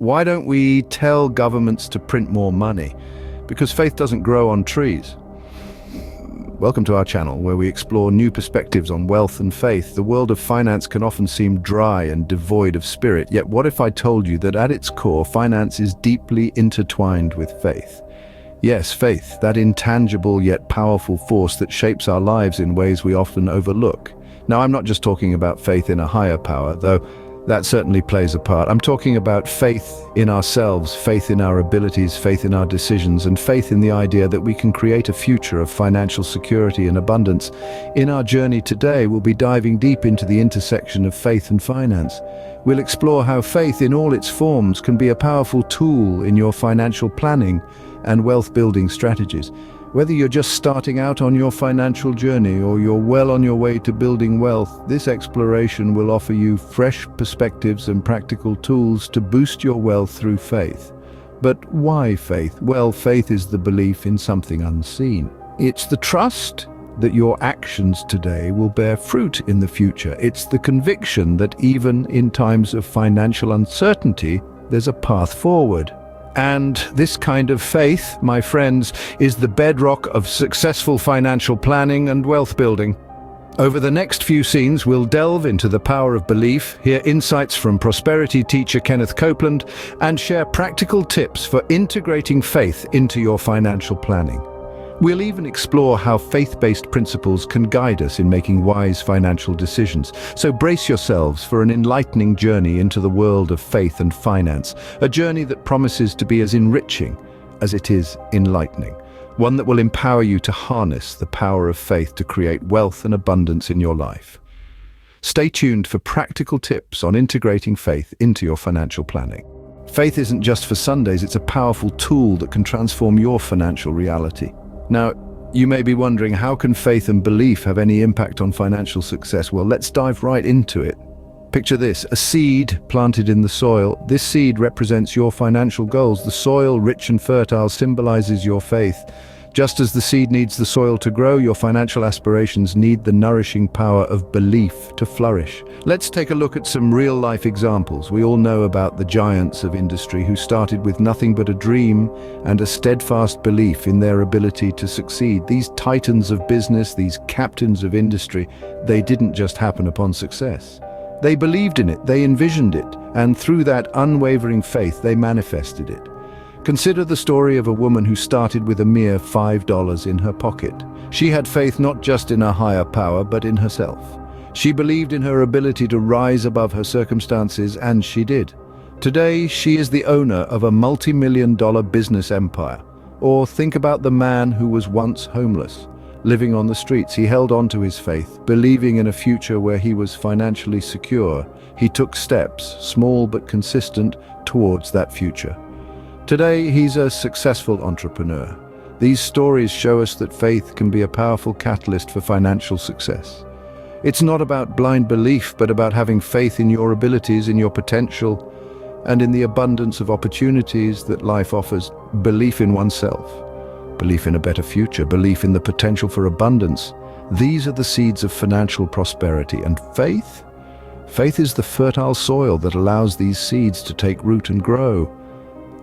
Why don't we tell governments to print more money? Because faith doesn't grow on trees. Welcome to our channel, where we explore new perspectives on wealth and faith. The world of finance can often seem dry and devoid of spirit, yet what if I told you that at its core, finance is deeply intertwined with faith? Yes, faith, that intangible yet powerful force that shapes our lives in ways we often overlook. Now, I'm not just talking about faith in a higher power, though that certainly plays a part. I'm talking about faith in ourselves, faith in our abilities, faith in our decisions, and faith in the idea that we can create a future of financial security and abundance. In our journey today, we'll be diving deep into the intersection of faith and finance. We'll explore how faith in all its forms can be a powerful tool in your financial planning and wealth-building strategies. Whether you're just starting out on your financial journey or you're well on your way to building wealth, this exploration will offer you fresh perspectives and practical tools to boost your wealth through faith. But why faith? Well, faith is the belief in something unseen. It's the trust that your actions today will bear fruit in the future. It's the conviction that even in times of financial uncertainty, there's a path forward. And this kind of faith, my friends, is the bedrock of successful financial planning and wealth building. Over the next few scenes, we'll delve into the power of belief, hear insights from prosperity teacher Kenneth Copeland, and share practical tips for integrating faith into your financial planning. We'll even explore how faith-based principles can guide us in making wise financial decisions. So brace yourselves for an enlightening journey into the world of faith and finance, a journey that promises to be as enriching as it is enlightening, one that will empower you to harness the power of faith to create wealth and abundance in your life. Stay tuned for practical tips on integrating faith into your financial planning. Faith isn't just for Sundays, it's a powerful tool that can transform your financial reality. Now, you may be wondering, how can faith and belief have any impact on financial success? Well, let's dive right into it. Picture this, a seed planted in the soil. This seed represents your financial goals. The soil, rich and fertile, symbolizes your faith. Just as the seed needs the soil to grow, your financial aspirations need the nourishing power of belief to flourish. Let's take a look at some real-life examples. We all know about the giants of industry who started with nothing but a dream and a steadfast belief in their ability to succeed. These titans of business, these captains of industry, they didn't just happen upon success. They believed in it, they envisioned it, and through that unwavering faith, they manifested it. Consider the story of a woman who started with a mere $5 in her pocket. She had faith not just in a higher power, but in herself. She believed in her ability to rise above her circumstances, and she did. Today, she is the owner of a multi-million-dollar business empire. Or think about the man who was once homeless, living on the streets. He held on to his faith, believing in a future where he was financially secure. He took steps, small but consistent, towards that future. Today, he's a successful entrepreneur. These stories show us that faith can be a powerful catalyst for financial success. It's not about blind belief, but about having faith in your abilities, in your potential, and in the abundance of opportunities that life offers. Belief in oneself, belief in a better future, belief in the potential for abundance. These are the seeds of financial prosperity. And faith? Faith is the fertile soil that allows these seeds to take root and grow.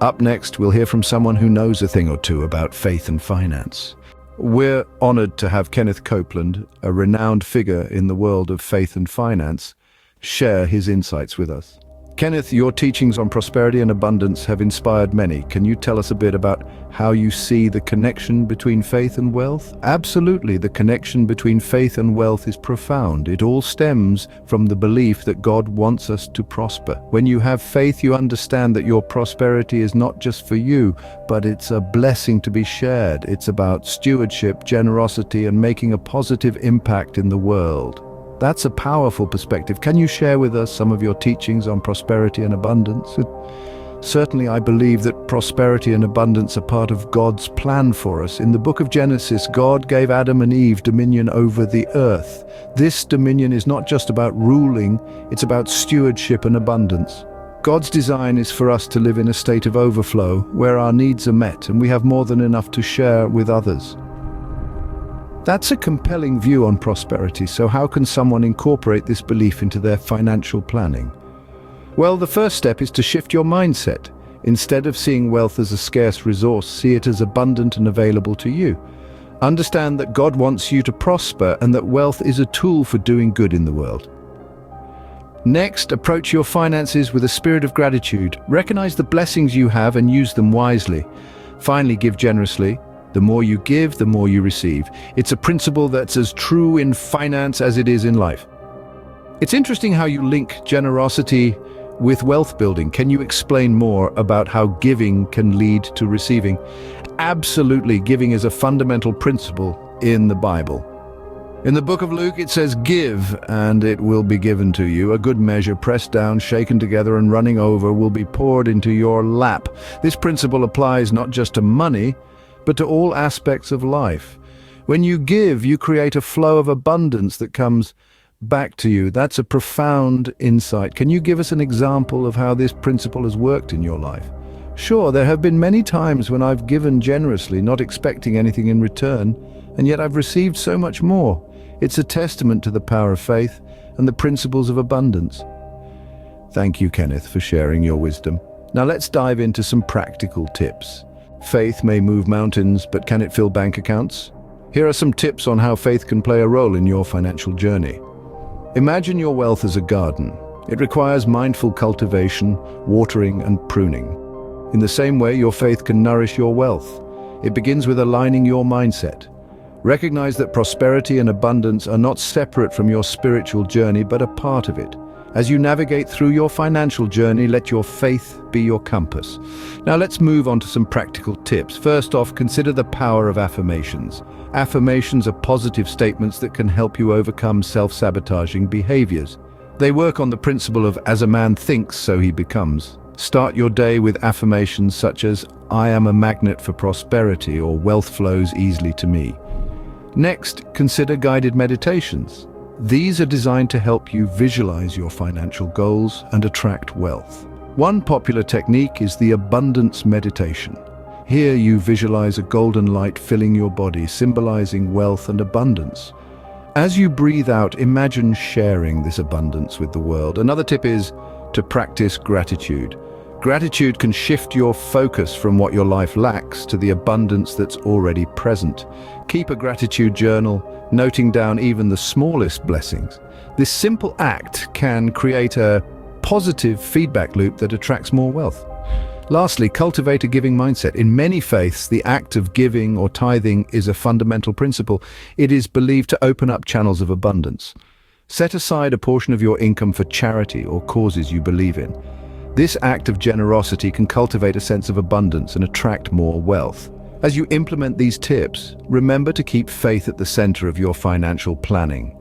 Up next, we'll hear from someone who knows a thing or two about faith and finance. We're honored to have Kenneth Copeland, a renowned figure in the world of faith and finance, share his insights with us. Kenneth, your teachings on prosperity and abundance have inspired many. Can you tell us a bit about how you see the connection between faith and wealth? Absolutely, the connection between faith and wealth is profound. It all stems from the belief that God wants us to prosper. When you have faith, you understand that your prosperity is not just for you, but it's a blessing to be shared. It's about stewardship, generosity, and making a positive impact in the world. That's a powerful perspective. Can you share with us some of your teachings on prosperity and abundance? Certainly, I believe that prosperity and abundance are part of God's plan for us. In the book of Genesis, God gave Adam and Eve dominion over the earth. This dominion is not just about ruling, it's about stewardship and abundance. God's design is for us to live in a state of overflow, where our needs are met and we have more than enough to share with others. That's a compelling view on prosperity, so how can someone incorporate this belief into their financial planning? Well, the first step is to shift your mindset. Instead of seeing wealth as a scarce resource, see it as abundant and available to you. Understand that God wants you to prosper and that wealth is a tool for doing good in the world. Next, approach your finances with a spirit of gratitude. Recognize the blessings you have and use them wisely. Finally, give generously. The more you give, the more you receive. It's a principle that's as true in finance as it is in life. It's interesting how you link generosity with wealth building. Can you explain more about how giving can lead to receiving? Absolutely, giving is a fundamental principle in the Bible. In the book of Luke, it says, "Give, and it will be given to you. A good measure, pressed down, shaken together, and running over, will be poured into your lap." This principle applies not just to money, but to all aspects of life. When you give, you create a flow of abundance that comes back to you. That's a profound insight. Can you give us an example of how this principle has worked in your life? Sure, there have been many times when I've given generously, not expecting anything in return, and yet I've received so much more. It's a testament to the power of faith and the principles of abundance. Thank you, Kenneth, for sharing your wisdom. Now let's dive into some practical tips. Faith may move mountains, but can it fill bank accounts? Here are some tips on how faith can play a role in your financial journey. Imagine your wealth as a garden. It requires mindful cultivation, watering, and pruning. In the same way, your faith can nourish your wealth. It begins with aligning your mindset. Recognize that prosperity and abundance are not separate from your spiritual journey, but a part of it. As you navigate through your financial journey, let your faith be your compass. Now let's move on to some practical tips. First off, consider the power of affirmations. Affirmations are positive statements that can help you overcome self-sabotaging behaviors. They work on the principle of "as a man thinks, so he becomes." Start your day with affirmations such as "I am a magnet for prosperity" or "wealth flows easily to me." Next, consider guided meditations. These are designed to help you visualize your financial goals and attract wealth. One popular technique is the abundance meditation. Here you visualize a golden light filling your body, symbolizing wealth and abundance. As you breathe out, imagine sharing this abundance with the world. Another tip is to practice gratitude. Gratitude can shift your focus from what your life lacks to the abundance that's already present. Keep a gratitude journal, noting down even the smallest blessings. This simple act can create a positive feedback loop that attracts more wealth. Lastly, cultivate a giving mindset. In many faiths, the act of giving or tithing is a fundamental principle. It is believed to open up channels of abundance. Set aside a portion of your income for charity or causes you believe in. This act of generosity can cultivate a sense of abundance and attract more wealth. As you implement these tips, remember to keep faith at the center of your financial planning.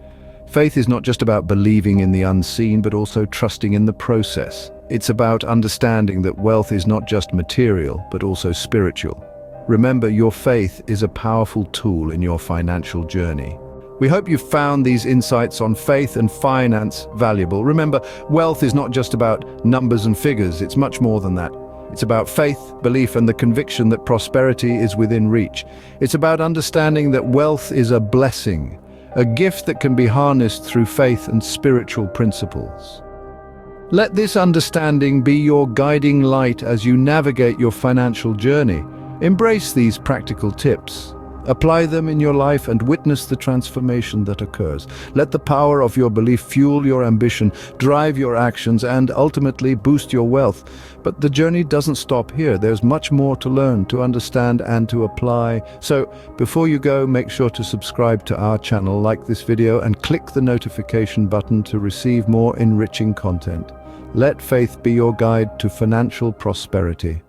Faith is not just about believing in the unseen, but also trusting in the process. It's about understanding that wealth is not just material, but also spiritual. Remember, your faith is a powerful tool in your financial journey. We hope you found these insights on faith and finance valuable. Remember, wealth is not just about numbers and figures, it's much more than that. It's about faith, belief, and the conviction that prosperity is within reach. It's about understanding that wealth is a blessing, a gift that can be harnessed through faith and spiritual principles. Let this understanding be your guiding light as you navigate your financial journey. Embrace these practical tips. Apply them in your life and witness the transformation that occurs. Let the power of your belief fuel your ambition, drive your actions, and ultimately boost your wealth. But the journey doesn't stop here. There's much more to learn, to understand, and to apply. So before you go, make sure to subscribe to our channel, like this video, and click the notification button to receive more enriching content. Let faith be your guide to financial prosperity.